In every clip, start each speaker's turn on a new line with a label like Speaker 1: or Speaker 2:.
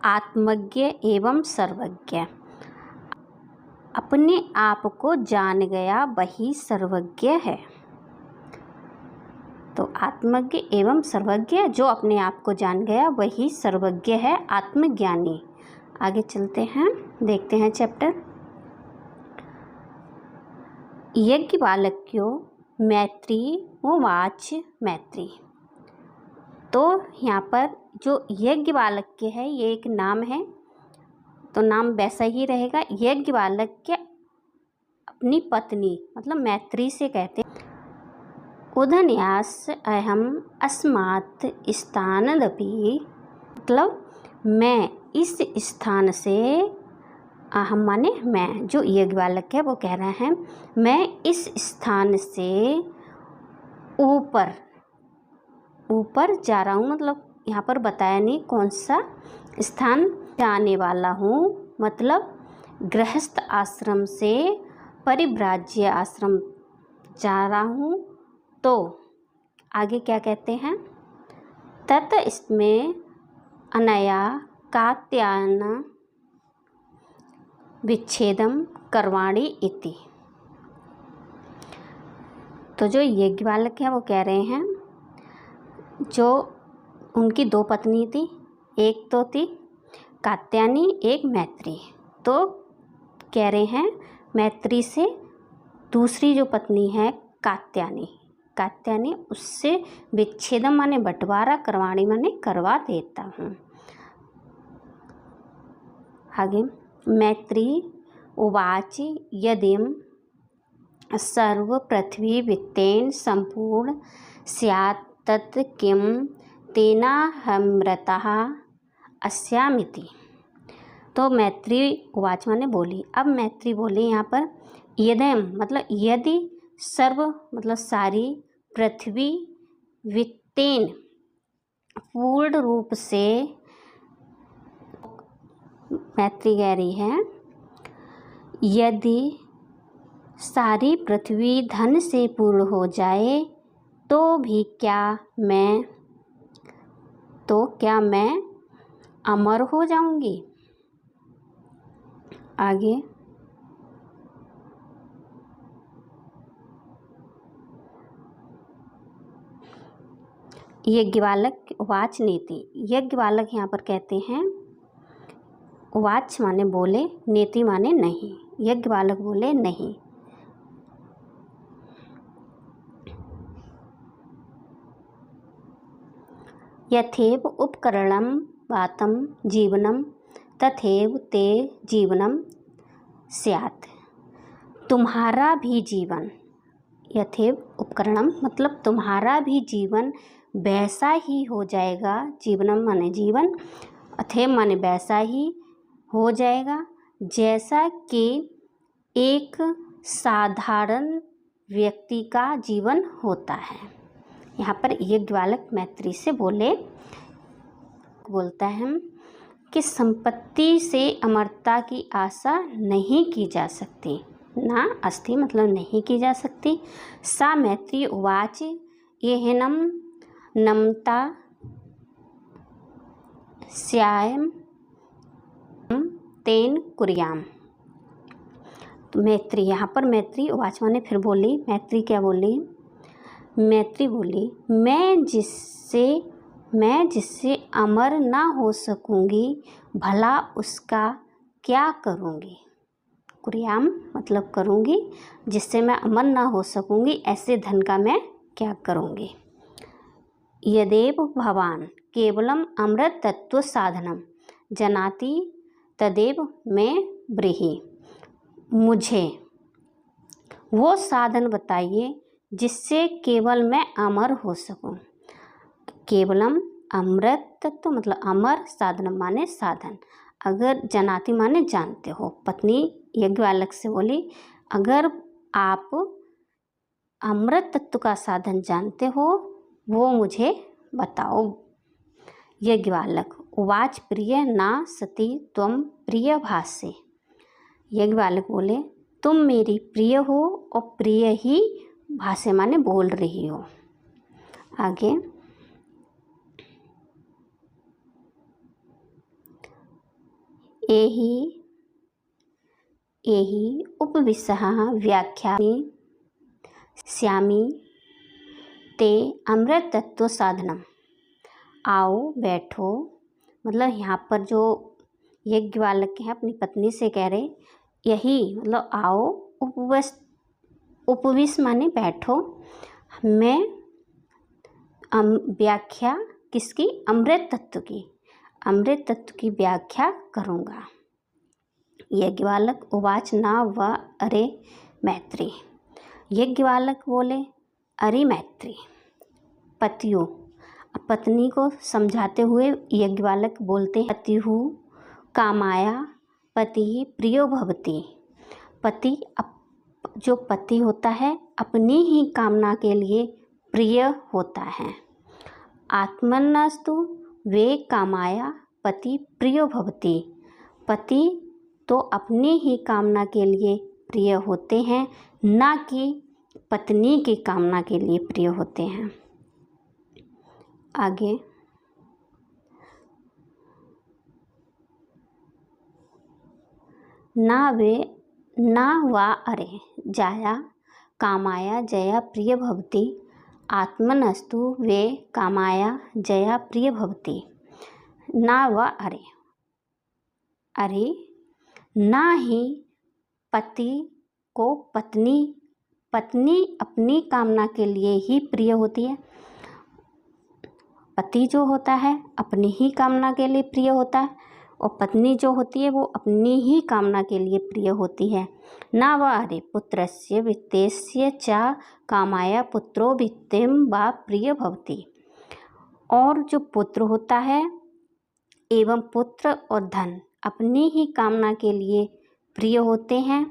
Speaker 1: आत्मज्ञ एवं सर्वज्ञ। अपने आप को जान गया वही सर्वज्ञ है। तो आत्मज्ञ एवं सर्वज्ञ, जो अपने आप को जान गया वही सर्वज्ञ है, आत्मज्ञानी। आगे चलते हैं, देखते हैं चैप्टर। यज्ञवाल्क्यो मैत्री उवाच मैत्री। तो यहाँ पर जो यज्ञवाल्क्य है ये एक नाम है, तो नाम वैसा ही रहेगा। यज्ञवाल्क्य अपनी पत्नी मतलब मैत्री से कहते हैं, उदन्यास अहम अस्मात् स्थानदपि, मतलब मैं इस स्थान से, अहम माने मैं, जो यज्ञवाल्क्य है वो कह रहे हैं मैं इस स्थान से ऊपर जा रहा हूँ। मतलब यहाँ पर बताया नहीं कौन सा स्थान जाने वाला हूँ, मतलब गृहस्थ आश्रम से परिव्राज्य आश्रम जा रहा हूँ। तो आगे क्या कहते हैं, तत् इसमें अनया कात्यायन विच्छेदम करवाणी इति। तो जो यज्ञवाल्क्य है वो कह रहे हैं, जो उनकी दो पत्नी थी, एक तो थी कात्यायनी, एक मैत्री, तो कह रहे हैं मैत्री से दूसरी जो पत्नी है कात्यायनी, उससे विच्छेदम माने बंटवारा, करवाणी माने करवा देता हूँ। आगे मैत्री उवाच यदिम सर्व पृथ्वी वित्तेन संपूर्ण स्यात् तत् किं तेनाहमृतः अस्यामिति। तो मैत्री उवाच माने बोली। अब मैत्री बोली यहाँ पर, यदम मतलब यदि, सर्व मतलब सारी, पृथ्वी वित्तेन पूर्ण रूप से, मैत्री कह रही है यदि सारी पृथ्वी धन से पूर्ण हो जाए तो भी क्या मैं अमर हो जाऊंगी। आगे यज्ञवाल्क्य उवाच नेति। यज्ञवाल्क्य यहाँ पर कहते हैं, उवाच माने बोले, नेति माने नहीं। यज्ञवाल्क्य बोले नहीं। यथेव उपकरणम वातम जीवनम तथैव ते जीवनम स्यात्। तुम्हारा भी जीवन, यथेव उपकरणम मतलब तुम्हारा भी जीवन वैसा ही हो जाएगा, जीवनम माने जीवन, अथेव माने वैसा ही हो जाएगा जैसा कि एक साधारण व्यक्ति का जीवन होता है। यहाँ पर यज्ञवाल्क्य मैत्री से बोलता है कि संपत्ति से अमरता की आशा नहीं की जा सकती, ना अस्ति मतलब नहीं की जा सकती। सा मैत्री उवाच येहनम नमता स्याम तेन कुर्याम। तो मैत्री, यहाँ पर मैत्री उवाच माने फिर बोली। मैत्री क्या बोली, मैत्री बोली मैं जिससे अमर ना हो सकूंगी भला उसका क्या करूंगी। कुर्याम मतलब करूंगी, जिससे मैं अमर ना हो सकूंगी ऐसे धन का मैं क्या करूंगी। यदेव भवान केवलम अमृत तत्व साधनम जनाति तदेव मैं ब्रीहि। मुझे वो साधन बताइए जिससे केवल मैं अमर हो सकूं। केवलम अमृत तत्व मतलब अमर, साधनम माने साधन। अगर जनाति माने जानते हो। पत्नी यज्ञवाल्क्य से बोली, अगर आप अमृत तत्व का साधन जानते हो वो मुझे बताओ। यज्ञवाल्क्य उवाच प्रिय ना सती त्वं प्रिय भासे। यज्ञवाल्क्य बोले तुम मेरी प्रिय हो और प्रिय ही भाषा माने बोल रही हो। आगे एहि उपविशः व्याख्यास्यामि ते अमृत तत्व साधनम। आओ बैठो, मतलब यहाँ पर जो यज्ञवालक है अपनी पत्नी से कह रहे, यही मतलब आओ, उपविश माने बैठो, मैं व्याख्या किसकी? अमृत तत्व की व्याख्या करूँगा। यज्ञवालक उवाच न व अरे मैत्री। यज्ञवालक बोले, अरे मैत्री, पतियो, पत्नी को समझाते हुए यज्ञवालक बोलते हैं, पतिहु कामाया पति प्रियो भवति। पति जो पति होता है अपनी ही कामना के लिए प्रिय होता है। आत्मनस्तु वे कामाया पति प्रियो भवति। पति तो अपनी ही कामना के लिए प्रिय होते हैं, ना कि पत्नी की कामना के लिए प्रिय होते हैं। आगे, ना वा अरे जाया कामाया जया प्रिय भवति। आत्मनस्तु वे कामाया जया प्रिय भवति। ना वा अरे, अरे ना ही पति को पत्नी अपनी कामना के लिए ही प्रिय होती है। पति जो होता है अपनी ही कामना के लिए प्रिय होता है, और पत्नी जो होती है वो अपनी ही कामना के लिए प्रिय होती है। ना वा अरे पुत्रस्य वित्तस्य च कामाया पुत्रो वित्तिं वा प्रिय भवति। और जो पुत्र होता है एवं पुत्र और धन अपनी ही कामना के लिए प्रिय होते हैं।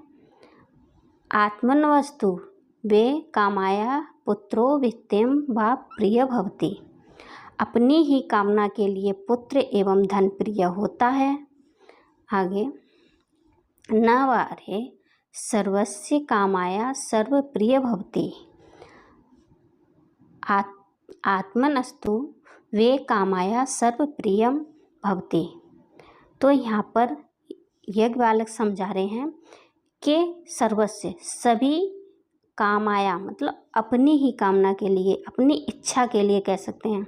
Speaker 1: आत्मन वस्तु वे कामाया पुत्रो वित्तिं वा प्रिय भवति। अपनी ही कामना के लिए पुत्र एवं धन प्रिय होता है। आगे, न वा अरे सर्वस्य कामाया सर्व प्रिय भवति। आत्मनस्तु वे कामाया सर्व प्रियम भवति। तो यहाँ पर यज्ञवालक समझा रहे हैं कि सर्वस्य सभी कामाया मतलब अपनी ही कामना के लिए, अपनी इच्छा के लिए कह सकते हैं,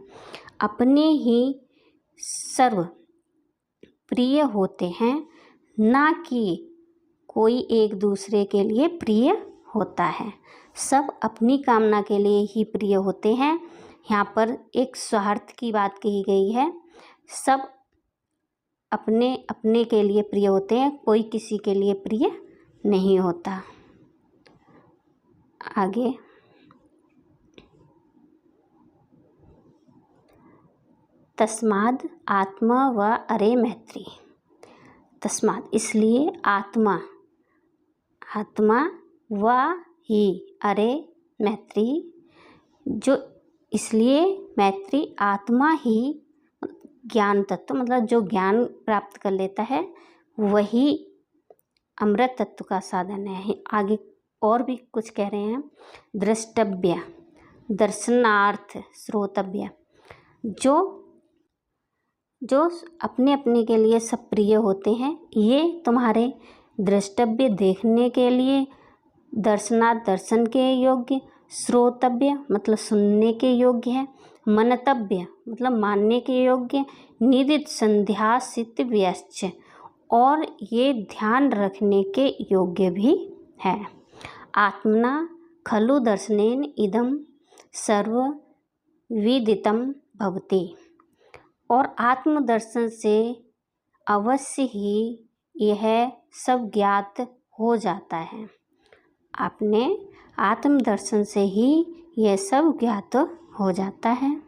Speaker 1: अपने ही सर्व प्रिय होते हैं, ना कि कोई एक दूसरे के लिए प्रिय होता है। सब अपनी कामना के लिए ही प्रिय होते हैं। यहाँ पर एक स्वार्थ की बात कही गई है। सब अपने अपने के लिए प्रिय होते हैं, कोई किसी के लिए प्रिय नहीं होता। आगे, तस्माद् आत्मा व अरे मैत्री। तस्माद् इसलिए, आत्मा व ही अरे मैत्री, जो इसलिए मैत्री आत्मा ही ज्ञान तत्व मतलब जो ज्ञान प्राप्त कर लेता है वही अमृत तत्व का साधन है। आगे और भी कुछ कह रहे हैं, द्रष्टव्य दर्शनार्थ श्रोतव्य। जो अपने अपने के लिए सब प्रिय होते हैं, ये तुम्हारे द्रष्टव्य देखने के लिए, दर्शनार्थ दर्शन के योग्य, श्रोतव्य मतलब सुनने के योग्य है, मनतव्य मतलब मानने के योग्य, निदित संध्यासित व्यश्च और ये ध्यान रखने के योग्य भी है। आत्मना खलु दर्शनेन इदं सर्व विदितं भवति। और आत्मदर्शन से अवश्य ही यह सब ज्ञात हो जाता है। अपने आत्मदर्शन से ही यह सब ज्ञात हो जाता है।